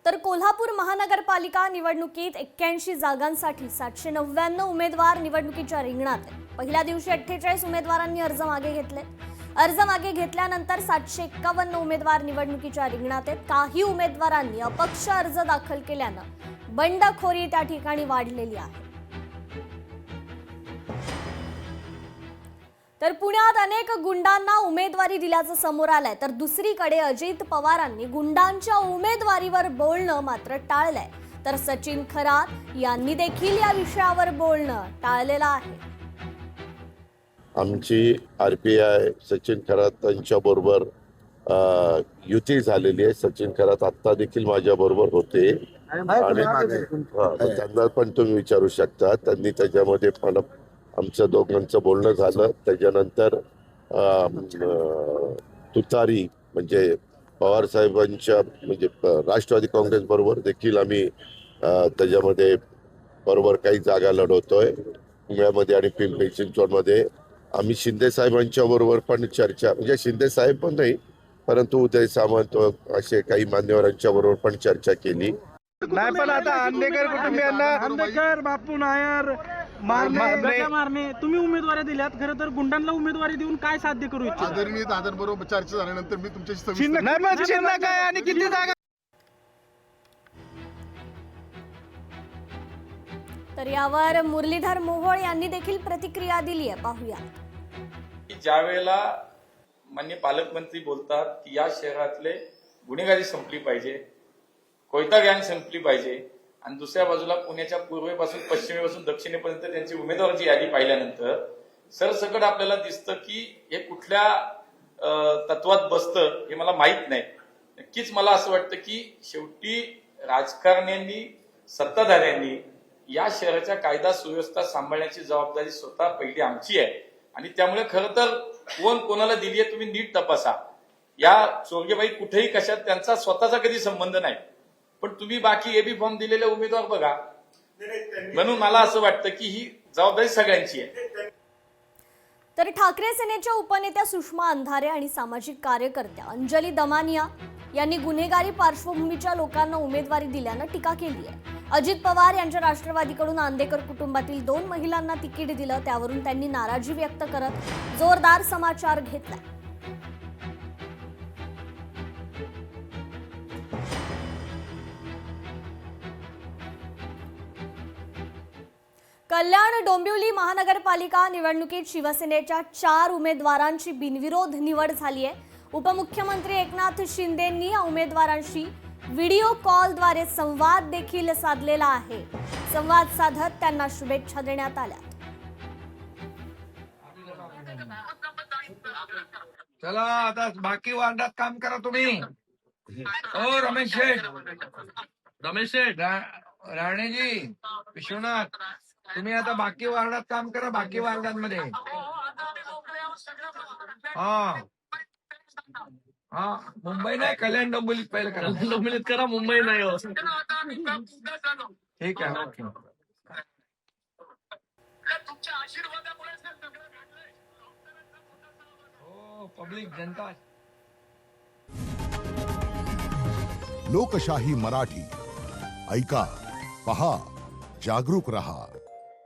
तर कोल्हापूर महानगरपालिका निवडणुकीत 81 जागांसाठी 799 उमेदवार निवडणुकीच्या रिंगणात आहेत। पहिल्या दिवशी 48 उमेदवारांनी अर्ज मागे घेतले। अर्ज मागे घेतल्यानंतर 751 उमेदवार निवडणुकीच्या रिंगणात आहेत। काही उमेदवारांनी अपक्ष अर्ज दाखल केल्यानं बंडखोरी त्या ठिकाणी वाढलेली आहे। तर पुण्यात अनेक गुंडांना उमेदवारी दिल्याचं समोर आलंय, तर दुसरीकडे अजित पवारांनी गुंडांच्या उमेदवारीवर बोलणं मात्र टाळलंय। तर सचिन खरात यांनी देखील या विषयावर बोलणं टाळलेलं आहे। आमची आरपीआय सचिन खरात यांच्याबरोबर युती झालेली आहे। सचिन खरात आता देखील माझ्या बरोबर होते आणि त्यांना पण तुम्ही विचारू शकता। त्यांनी त्याच्यामध्ये पण आमचं दोघांचं बोलणं झालं। त्याच्यानंतर तुतारी म्हणजे पवार साहेबांच्या म्हणजे राष्ट्रवादी काँग्रेस बरोबर देखील आम्ही त्याच्यामध्ये बरोबर काही जागा लढवतोय। पुण्यामध्ये आणि पिंपरी चिंचवडमध्ये आम्ही शिंदे साहेबांच्या बरोबर पण चर्चा म्हणजे शिंदे साहेब पण नाही परंतु उदय सामंत असे काही मान्यवरांच्या बरोबर पण चर्चा केली। नाही पण आता आंबेकर कुटुंबियांना आंबेकर बापू नायर मारणे तुम्ही उमेदवारी दिल्यात, खरं तर गुंडांना उमेदवारी देऊन काय साध्य करू इच्छिता? आदरणीय दादांबरोबर चर्चा झाल्यानंतर मी तुमच्याशी चिन्ह काय आणि किती जागा? तर यावर मुरलीधर मोहोळ यांनी देखील प्रतिक्रिया दिली आहे, पाहूया। ज्या वेळेला माननीय पालकमंत्री बोलतात की या शहरातले गुन्हेगारी संपली पाहिजे, कोयता गँग संपली पाहिजे आणि दुसऱ्या बाजूला पुण्याच्या पूर्वेपासून पश्चिमेपासून दक्षिणेपर्यंत त्यांची उमेदवाराची यादी पाहिल्यानंतर सरसकट आपल्याला दिसतं की हे कुठल्या तत्वात बसतं हे मला माहित नाही। नक्कीच मला असं वाटतं की शेवटी राजकारण्यांनी सत्ताधाऱ्यांनी या शहराच्या कायदा सुव्यवस्था सांभाळण्याची जबाबदारी स्वतः पहिली आमची आहे आणि त्यामुळे खरं तर कोण कोणाला दिली आहे तुम्ही नीट तपासा। या चोरगेबाई कुठेही कशात त्यांचा स्वतःचा कधी संबंध नाही, पण तुम्ही बाकी एबी फॉर्म दिलेले उमेदवार बघा। म्हणून मला असं वाटतं की ही जबाबदारी सगळ्यांची आहे। तर ठाकरे सेनेच्या उपनेत्या सुषमा अंधारे आणि सामाजिक कार्यकर्त्या अंजली दमानिया यांनी गुन्हेगारी पार्श्वभूमीच्या लोकांना उमेदवारी दिल्यानं टीका केली आहे। अजित पवार यांच्या राष्ट्रवादीकडून आंदेकर कुटुंबातील 2 महिलांना तिकीट दिलं, त्यावरून त्यांनी नाराजी व्यक्त करत जोरदार समाचार घेतला। कल्याण डोंबिवली महानगरपालिका निवडणुकीत शिवसेनेच्या 4 उमेदवारांची बिनविरोध निवड झाली आहे। उपमुख्यमंत्री एकनाथ शिंदेंनी या उमेदवारांशी व्हिडिओ कॉलद्वारे संवाद देखील साधलेला आहे। संवाद साधत त्यांना शुभेच्छा देण्यात आल्या। चला आता बाकी वार्डात काम करा तुम्ही। ओ रमेश शेठ राणेजी विश्वनाथ तुम्ही आता बाकी वार्डात काम करा। बाकी वार्डांमध्ये हा मुंबई नाही कल्याण डोंबिवलीत पहिलं करा। डोंबिवलीत करा, मुंबई नाही हो। ठीक आहे ओके। हो पब्लिक जनता। लोकशाही मराठी ऐका, पहा, जागरूक रहा।